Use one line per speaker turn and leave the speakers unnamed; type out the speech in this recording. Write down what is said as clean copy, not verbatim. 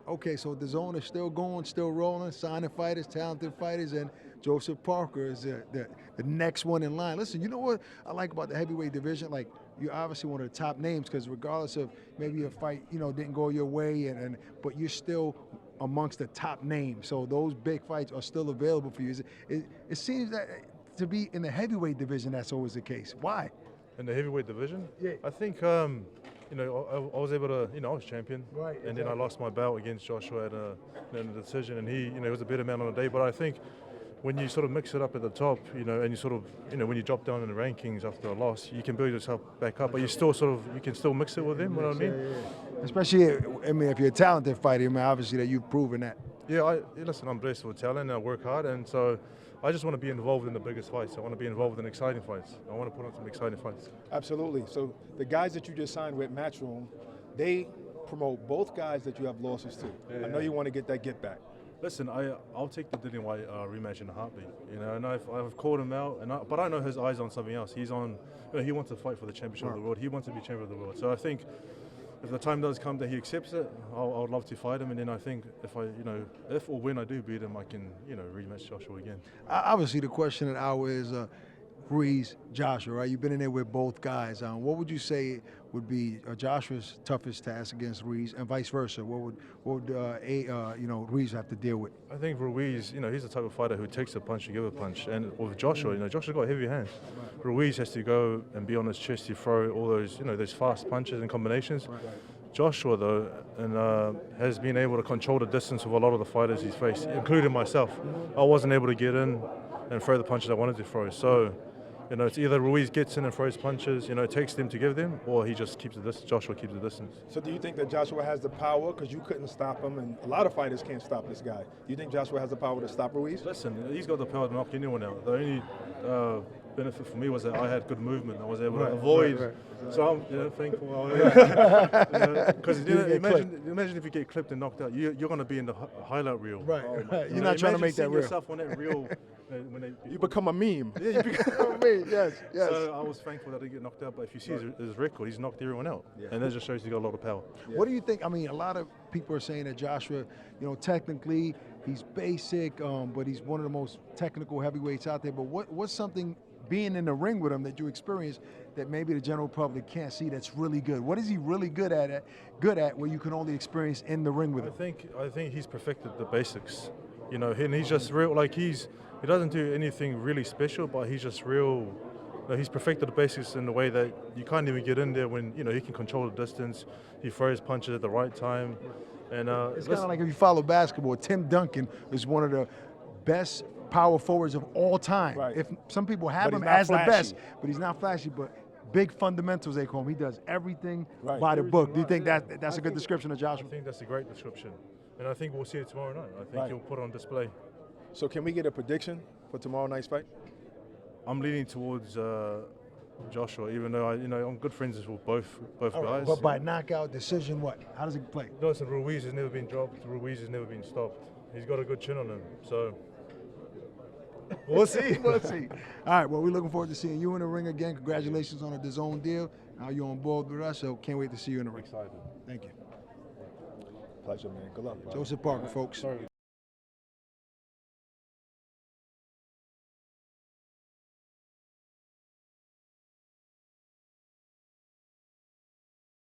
Okay, so Dazn is still going, still rolling, signing fighters, talented fighters, and Joseph Parker is the next one in line. Listen, you know what I like about the heavyweight division? Like, you're obviously one of the top names because regardless of maybe a fight, didn't go your way, but you're still amongst the top names. So those big fights are still available for you. It seems that to be in the heavyweight division, that's always the case. Why?
In the heavyweight division?
Yeah.
I think, I was able to, I was champion.
Right.
And then I lost my bout against Joshua in a decision, and he was a better man on the day. But I think when you sort of mix it up at the top, and you sort of, when you drop down in the rankings after a loss, you can build yourself back up, but you still you can still mix it with them, you know what I mean?
Yeah. Especially, if you're a talented fighter, obviously that you've proven that.
Yeah, listen, I'm blessed with talent and I work hard, and so I just want to be involved in the biggest fights. I want to be involved in exciting fights. I want to put on some exciting fights.
Absolutely. So the guys that you just signed with Matchroom, they promote both guys that you have losses to.
Yeah.
I know you want to get that get back.
Listen, I'll take the Dillian White rematch in a heartbeat. And I've called him out, but I know his eyes on something else. He's on. He wants to fight for the championship of the world. He wants to be champion of the world. So I think if the time does come that he accepts it, I would love to fight him. And then I think if or when I do beat him, I can rematch Joshua again.
Obviously, the question at the hour is Ruiz, Joshua, right? You've been in there with both guys. What would you say would be Joshua's toughest task against Ruiz, and vice versa? What would Ruiz have to deal with?
I think Ruiz, he's the type of fighter who takes a punch to give a punch, and with Joshua, Joshua's got heavy hands. Right. Ruiz has to go and be on his chest to throw all those, those fast punches and combinations. Right. Joshua, though, has been able to control the distance of a lot of the fighters he's faced, including myself. I wasn't able to get in and throw the punches I wanted to throw. So, it's either Ruiz gets in and throws punches, it takes them to give them, or he just keeps the distance. Joshua keeps the distance.
So do you think that Joshua has the power, because you couldn't stop him, and a lot of fighters can't stop this guy. Do you think Joshua has the power to stop Ruiz?
Listen, he's got the power to knock anyone out. The only benefit for me was that I had good movement. I was able to avoid. Right. So I'm thankful. Because imagine if you get clipped and knocked out, you're going to be in the highlight reel.
Right. You're not trying to make that real.
Yourself on that reel.
You become a meme.
Yeah, you become a meme. Yes.
So I was thankful that I didn't get knocked out. But if you see his record, he's knocked everyone out, and that just shows he's got a lot of power.
Yeah. What do you think? A lot of people are saying that Joshua, technically he's basic, but he's one of the most technical heavyweights out there. But what's something being in the ring with him that you experience that maybe the general public can't see that's really good? What is he really good at where you can only experience in the ring with him?
I think he's perfected the basics, and he's just real, he doesn't do anything really special, but he's just real. He's perfected the basics in the way that you can't even get in there when, he can control the distance, he throws punches at the right time. And
it's kind of like if you follow basketball, Tim Duncan is one of the best power forwards of all time.
Right.
If some people have him
as
the best, but he's not flashy, but big fundamentals they call him. He does everything by the book. Do you think that's a good description of Joshua?
I think that's a great description. And I think we'll see it tomorrow night. I think he'll put it on display.
So can we get a prediction for tomorrow night's fight?
I'm leaning towards Joshua, even though I'm good friends with both guys.
But by knockout decision, what? How does it play?
Listen, Ruiz has never been dropped. Ruiz has never been stopped. He's got a good chin on him, so we'll see.
We'll see. All right, well, we're looking forward to seeing you in the ring again. Congratulations on the Dazn deal. Now you're on board with us, so can't wait to see you in the ring.
Excited.
Thank you.
Pleasure, man. Good luck, bro.
Joseph Parker, folks.
Sorry.